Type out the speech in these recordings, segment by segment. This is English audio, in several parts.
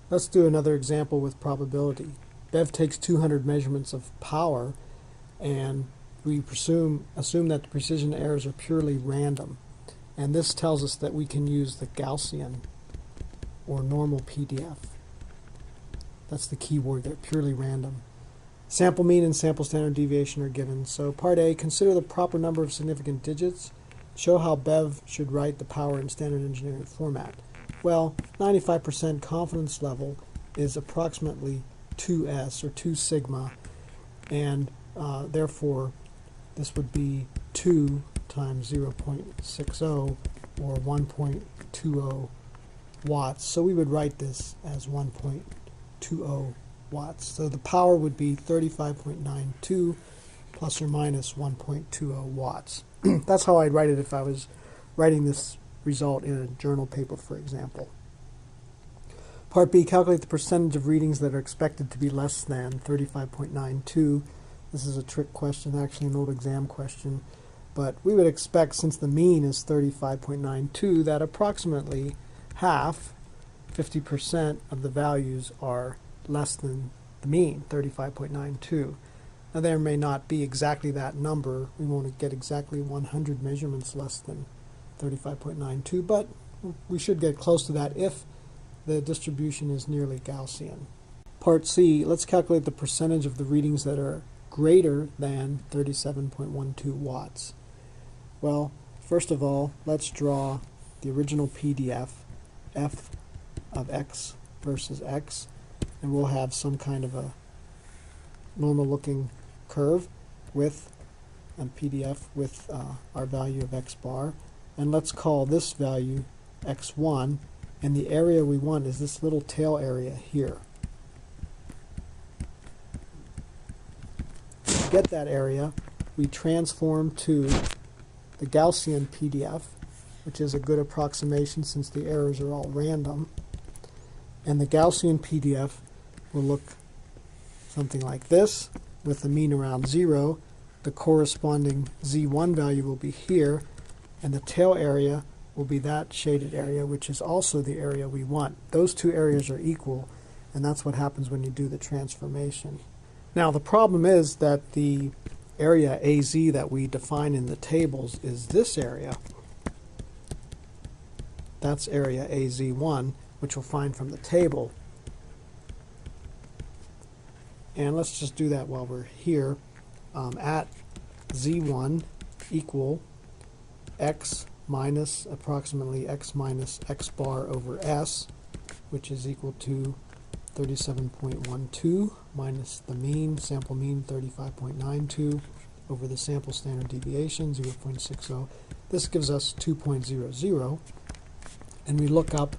Let's do another example with probability. Bev takes 200 measurements of power, and we assume that the precision errors are purely random. And this tells us that we can use the Gaussian or normal PDF. That's the key word there, purely random. Sample mean and sample standard deviation are given. So part A, consider the proper number of significant digits. Show how Bev should write the power in standard engineering format. Well, 95% confidence level is approximately 2s or 2 sigma, and therefore this would be 2 times 0.60 or 1.20 watts. So we would write this as 1.20 watts. So the power would be 35.92 plus or minus 1.20 watts. That's how I'd write it if I was writing this result in a journal paper, for example. Part B, calculate the percentage of readings that are expected to be less than 35.92. This is a trick question, actually an old exam question. But we would expect, since the mean is 35.92, that approximately half, 50% of the values are less than the mean, 35.92. Now there may not be exactly that number. We won't get exactly 100 measurements less than 35.92, but we should get close to that if the distribution is nearly Gaussian. Part C, let's calculate the percentage of the readings that are greater than 37.12 watts. Well, first of all, let's draw the original PDF, f of x versus x, and we'll have some kind of a normal looking curve with a PDF with our value of x bar, and let's call this value x1, and the area we want is this little tail area here. To get that area, we transform to the Gaussian PDF, which is a good approximation since the errors are all random, and the Gaussian PDF will look something like this, with the mean around 0. The corresponding Z1 value will be here, and the tail area will be that shaded area, which is also the area we want. Those two areas are equal, and that's what happens when you do the transformation. Now the problem is that the area AZ that we define in the tables is this area. That's area AZ1, which we'll find from the table. And let's just do that while we're here. At Z1 equal x minus approximately x minus x bar over s, which is equal to 37.12 minus the mean, sample mean 35.92 over the sample standard deviation 0.60. This gives us 2.00, and we look up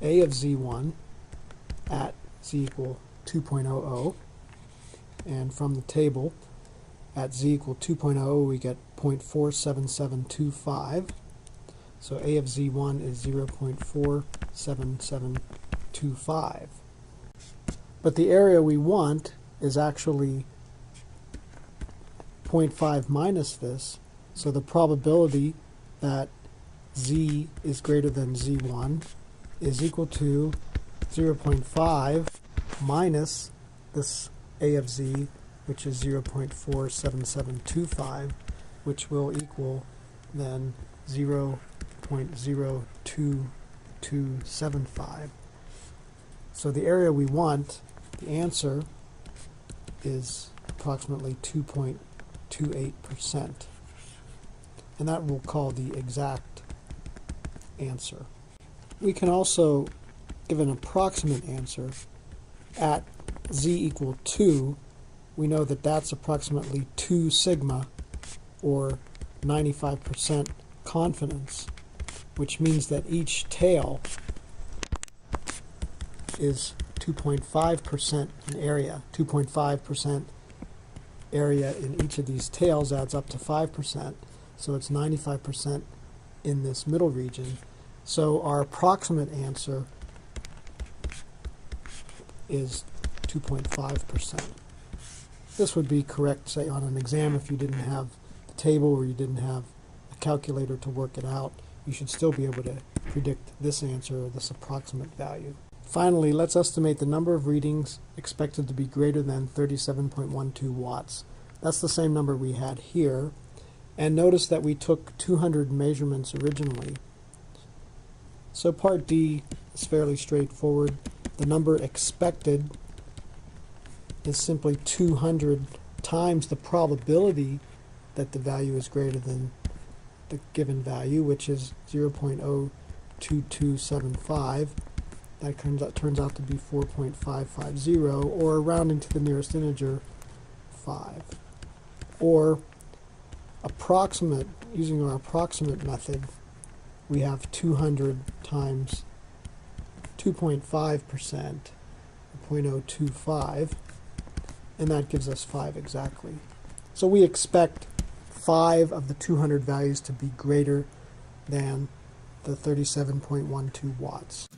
a of z1 at z equal 2.00, and from the table at z equal 2.00 we get 0.47725. So a of z1 is 0.47725. But the area we want is actually 0.5 minus this, so the probability that z is greater than z1 is equal to 0.5 minus this a of z, which is 0.47725, which will equal then 0.02275. So the area we want, the answer, is approximately 2.28%. And that we'll call the exact answer. We can also give an approximate answer. At z equal 2, we know that that's approximately 2 sigma, or 95% confidence, which means that each tail is 2.5% in area. 2.5% area in each of these tails adds up to 5%, so it's 95% in this middle region. So our approximate answer is 2.5%. This would be correct, say, on an exam if you didn't have the table or you didn't have a calculator to work it out. You should still be able to predict this answer or this approximate value. Finally, let's estimate the number of readings expected to be greater than 37.12 watts. That's the same number we had here. And notice that we took 200 measurements originally. So part D is fairly straightforward. The number expected is simply 200 times the probability that the value is greater than the given value, which is 0.02275. That turns out to be 4.550, or rounding to the nearest integer, 5. Or approximate, using our approximate method, we have 200 times 2.5%, 0.025, and that gives us 5 exactly. So we expect 5 of the 200 values to be greater than the 37.12 watts.